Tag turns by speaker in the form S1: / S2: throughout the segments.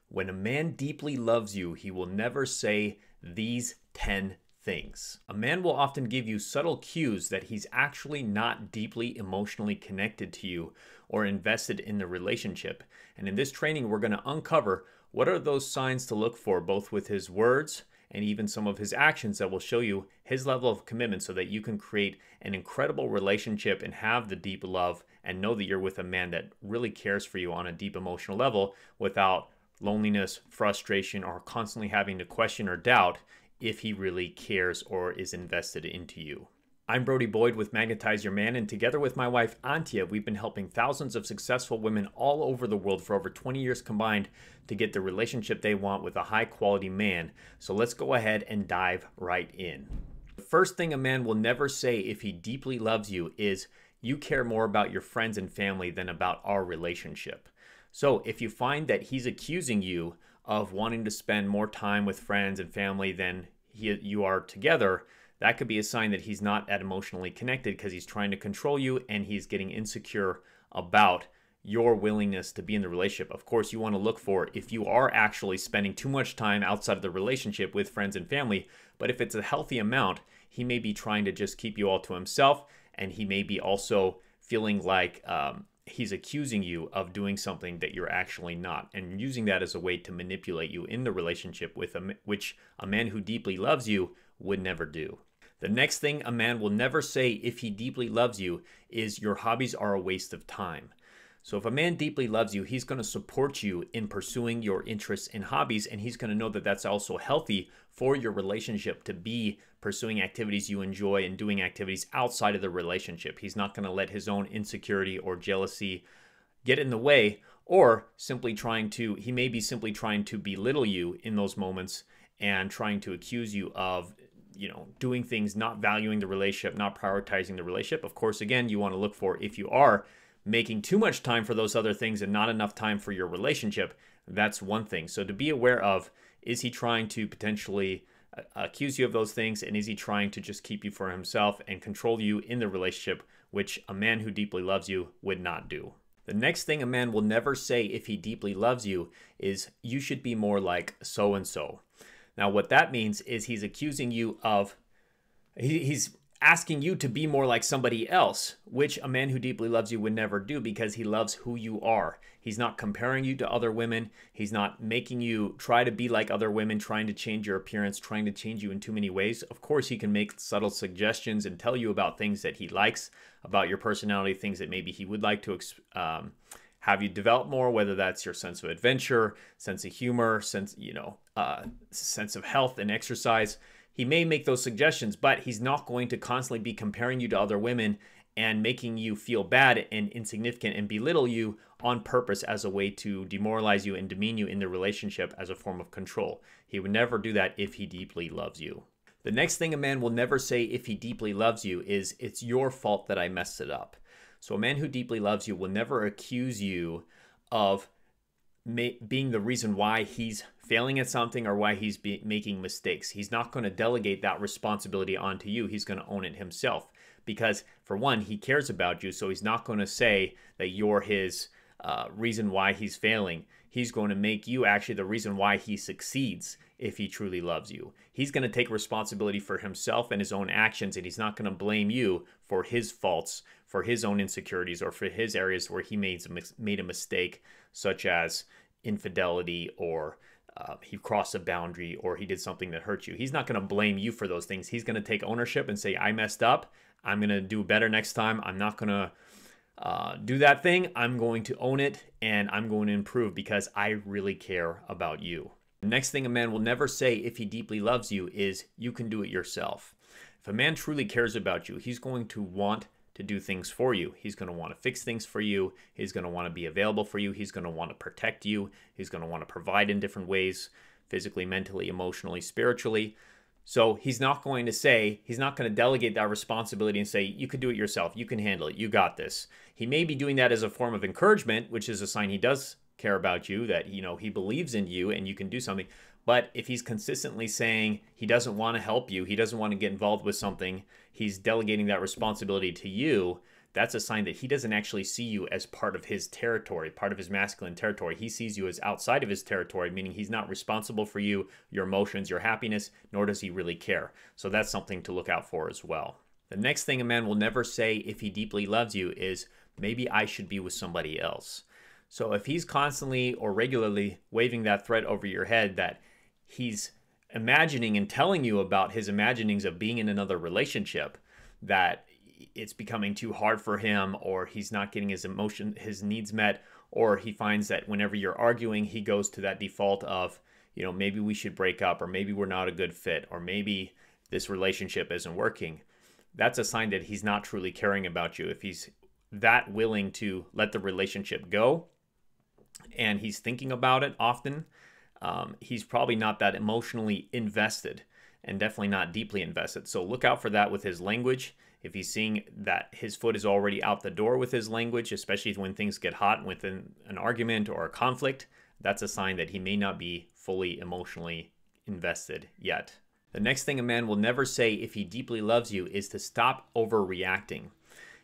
S1: When a man deeply loves you, he will never say these 10 things. A man will often give you subtle cues that he's actually not deeply emotionally connected to you or invested in the relationship. And in this training, we're going to uncover what are those signs to look for, both with his words and even some of his actions that will show you his level of commitment so that you can create an incredible relationship and have the deep love and know that you're with a man that really cares for you on a deep emotional level without loneliness, frustration, or constantly having to question or doubt if he really cares or is invested into you. I'm Brody Boyd with Magnetize Your Man, and together with my wife Antia, we've been helping thousands of successful women all over the world for over 20 years combined to get the relationship they want with a high-quality man. So let's go ahead and dive right in. The first thing a man will never say if he deeply loves you is, "You care more about your friends and family than about our relationship." So if you find that he's accusing you of wanting to spend more time with friends and family than you are together, that could be a sign that he's not that emotionally connected because he's trying to control you and he's getting insecure about your willingness to be in the relationship. Of course, you want to look for if you are actually spending too much time outside of the relationship with friends and family, but if it's a healthy amount, he may be trying to just keep you all to himself, and he may be also feeling like he's accusing you of doing something that you're actually not, and using that as a way to manipulate you in the relationship with which a man who deeply loves you would never do. The next thing a man will never say if he deeply loves you is, "Your hobbies are a waste of time." So if a man deeply loves you, he's going to support you in pursuing your interests and hobbies, and he's going to know that that's also healthy for your relationship to be pursuing activities you enjoy and doing activities outside of the relationship. He's not going to let his own insecurity or jealousy get in the way, or he may be simply trying to belittle you in those moments and trying to accuse you of doing things, not valuing the relationship, not prioritizing the relationship. Of course, again, you want to look for if you are making too much time for those other things and not enough time for your relationship. That's one thing. So to be aware of, is he trying to potentially accuse you of those things, and is he trying to just keep you for himself and control you in the relationship, which a man who deeply loves you would not do. The next thing a man will never say if he deeply loves you is, "You should be more like so-and-so." Now, what that means is he's accusing you of, he's asking you to be more like somebody else, which a man who deeply loves you would never do because he loves who you are. He's not comparing you to other women. He's not making you try to be like other women, trying to change your appearance, trying to change you in too many ways. Of course, he can make subtle suggestions and tell you about things that he likes about your personality, things that maybe he would like to have you develop more, whether that's your sense of adventure, sense of humor, sense of health and exercise. He may make those suggestions, but he's not going to constantly be comparing you to other women and making you feel bad and insignificant and belittle you on purpose as a way to demoralize you and demean you in the relationship as a form of control. He would never do that if he deeply loves you. The next thing a man will never say if he deeply loves you is, "It's your fault that I messed it up." So a man who deeply loves you will never accuse you of being the reason why he's failing at something or why he's making mistakes. He's not going to delegate that responsibility onto you. He's going to own it himself because, for one, he cares about you, so he's not going to say that you're his reason why he's failing. He's going to make you actually the reason why he succeeds if he truly loves you. He's going to take responsibility for himself and his own actions, and he's not going to blame you for his faults, for his own insecurities, or for his areas where he made a mistake, such as infidelity, or he crossed a boundary, or he did something that hurt you. He's not going to blame you for those things. He's going to take ownership and say, "I messed up. I'm going to do better next time. I'm not going to do that thing. I'm going to own it, and I'm going to improve because I really care about you." The next thing a man will never say if he deeply loves you is, "You can do it yourself." If a man truly cares about you, he's going to want to do things for you. He's going to want to fix things for you. He's going to want to be available for you. He's going to want to protect you. He's going to want to provide in different ways, physically, mentally, emotionally, spiritually. So he's not going to delegate that responsibility and say, "You can do it yourself. You can handle it. You got this." He may be doing that as a form of encouragement, which is a sign he does care about you, that he believes in you and you can do something. But if he's consistently saying he doesn't want to help you, he doesn't want to get involved with something, he's delegating that responsibility to you, that's a sign that he doesn't actually see you as part of his territory, part of his masculine territory. He sees you as outside of his territory, meaning he's not responsible for you, your emotions, your happiness, nor does he really care. So that's something to look out for as well. The next thing a man will never say if he deeply loves you is, maybe I should be with somebody else. So if he's constantly or regularly waving that threat over your head that he's imagining and telling you about his imaginings of being in another relationship, that it's becoming too hard for him, or he's not getting his needs met, or he finds that whenever you're arguing, he goes to that default of, maybe we should break up, or maybe we're not a good fit, or maybe this relationship isn't working. That's a sign that he's not truly caring about you. If he's that willing to let the relationship go and he's thinking about it often, he's probably not that emotionally invested, and definitely not deeply invested. So look out for that with his language. If he's seeing that his foot is already out the door with his language, especially when things get hot within an argument or a conflict, that's a sign that he may not be fully emotionally invested yet. The next thing a man will never say if he deeply loves you is to stop overreacting.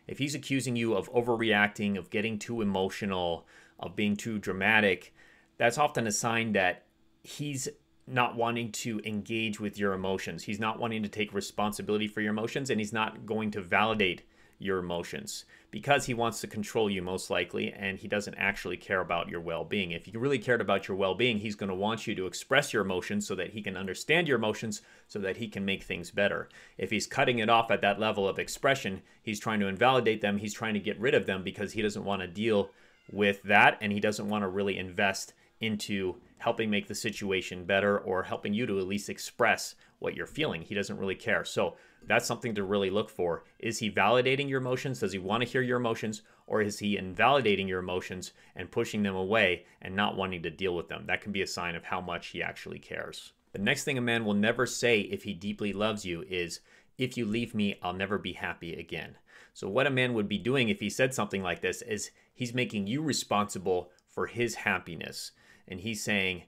S1: If he's accusing you of overreacting, of getting too emotional, of being too dramatic, that's often a sign that he's not wanting to engage with your emotions. He's not wanting to take responsibility for your emotions, and he's not going to validate your emotions because he wants to control you most likely, and he doesn't actually care about your well-being. If he really cared about your well-being, he's going to want you to express your emotions so that he can understand your emotions, so that he can make things better. If he's cutting it off at that level of expression, he's trying to invalidate them, he's trying to get rid of them because he doesn't want to deal with that, and he doesn't want to really invest into helping make the situation better, or helping you to at least express what you're feeling. He doesn't really care. So that's something to really look for. Is he validating your emotions? Does he want to hear your emotions? Or is he invalidating your emotions and pushing them away and not wanting to deal with them? That can be a sign of how much he actually cares. The next thing a man will never say if he deeply loves you is, if you leave me, I'll never be happy again. So what a man would be doing if he said something like this is he's making you responsible for his happiness. And he's saying,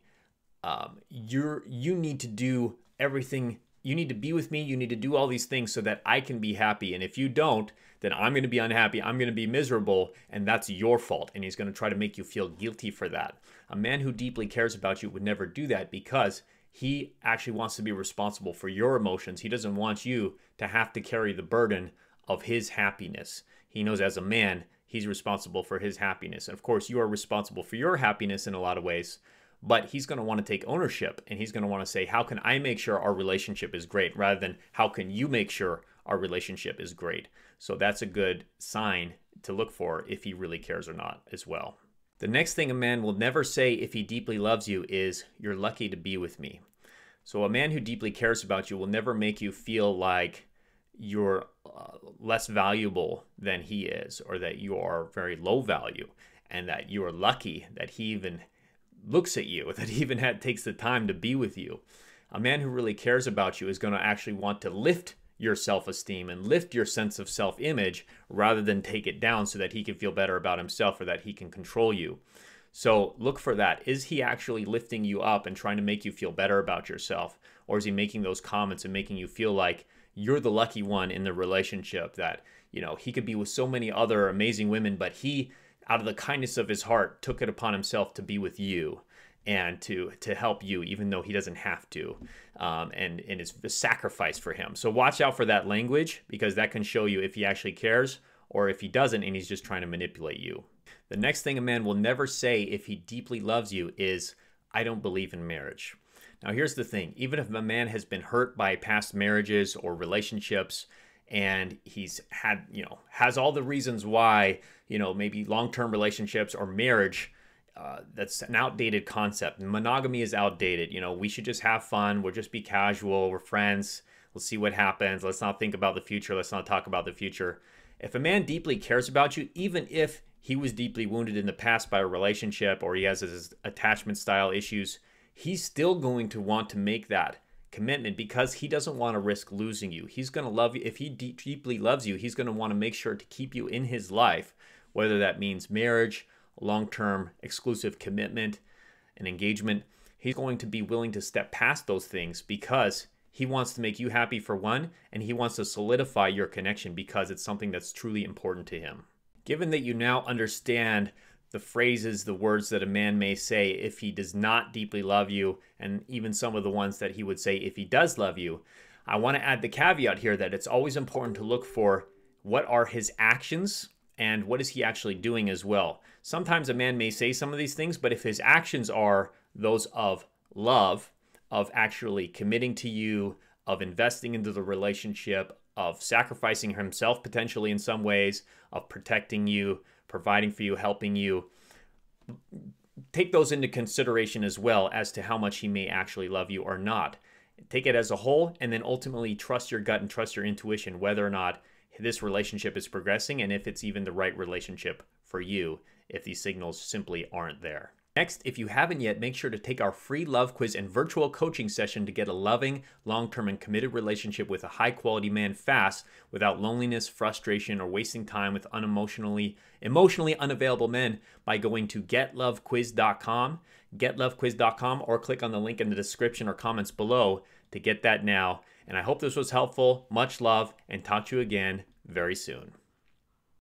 S1: you need to do everything. You need to be with me. You need to do all these things so that I can be happy. And if you don't, then I'm going to be unhappy. I'm going to be miserable. And that's your fault. And he's going to try to make you feel guilty for that. A man who deeply cares about you would never do that, because he actually wants to be responsible for your emotions. He doesn't want you to have to carry the burden of his happiness. He knows as a man, he's responsible for his happiness. And of course, you are responsible for your happiness in a lot of ways, but he's going to want to take ownership, and he's going to want to say, how can I make sure our relationship is great, rather than how can you make sure our relationship is great. So that's a good sign to look for if he really cares or not as well. The next thing a man will never say if he deeply loves you is, you're lucky to be with me. So a man who deeply cares about you will never make you feel like you're less valuable than he is, or that you are very low value, and that you are lucky that he even looks at you, that he even takes the time to be with you. A man who really cares about you is going to actually want to lift your self-esteem and lift your sense of self-image, rather than take it down so that he can feel better about himself, or that he can control you. So look for that. Is he actually lifting you up and trying to make you feel better about yourself? Or is he making those comments and making you feel like you're the lucky one in the relationship, that, he could be with so many other amazing women, but he, out of the kindness of his heart, took it upon himself to be with you and to help you, even though he doesn't have to, and it's a sacrifice for him. So watch out for that language, because that can show you if he actually cares, or if he doesn't and he's just trying to manipulate you. The next thing a man will never say if he deeply loves you is, I don't believe in marriage. Now here's the thing, even if a man has been hurt by past marriages or relationships, and he's had, has all the reasons why, maybe long-term relationships or marriage, that's an outdated concept. Monogamy is outdated. We should just have fun. We'll just be casual. We're friends. We'll see what happens. Let's not think about the future. Let's not talk about the future. If a man deeply cares about you, even if he was deeply wounded in the past by a relationship, or he has his attachment style issues, he's still going to want to make that commitment, because he doesn't want to risk losing you. He's going to love you. If he deeply loves you, he's going to want to make sure to keep you in his life, whether that means marriage, long-term exclusive commitment, and engagement. He's going to be willing to step past those things, because He wants to make you happy for one, and he wants to solidify your connection because it's something that's truly important to him. Given that you now understand the phrases, the words that a man may say if he does not deeply love you, and even some of the ones that he would say if he does love you, I want to add the caveat here that it's always important to look for what are his actions and what is he actually doing as well. Sometimes a man may say some of these things, but if his actions are those of love, of actually committing to you, of investing into the relationship, of sacrificing himself potentially in some ways, of protecting you, providing for you, helping you, take those into consideration as well as to how much he may actually love you or not. Take it as a whole, and then ultimately trust your gut and trust your intuition whether or not this relationship is progressing and if it's even the right relationship for you if these signals simply aren't there. Next, if you haven't yet, make sure to take our free love quiz and virtual coaching session to get a loving, long-term, and committed relationship with a high-quality man fast without loneliness, frustration, or wasting time with emotionally unavailable men by going to getlovequiz.com, getlovequiz.com, or click on the link in the description or comments below to get that now. And I hope this was helpful. Much love, and talk to you again very soon.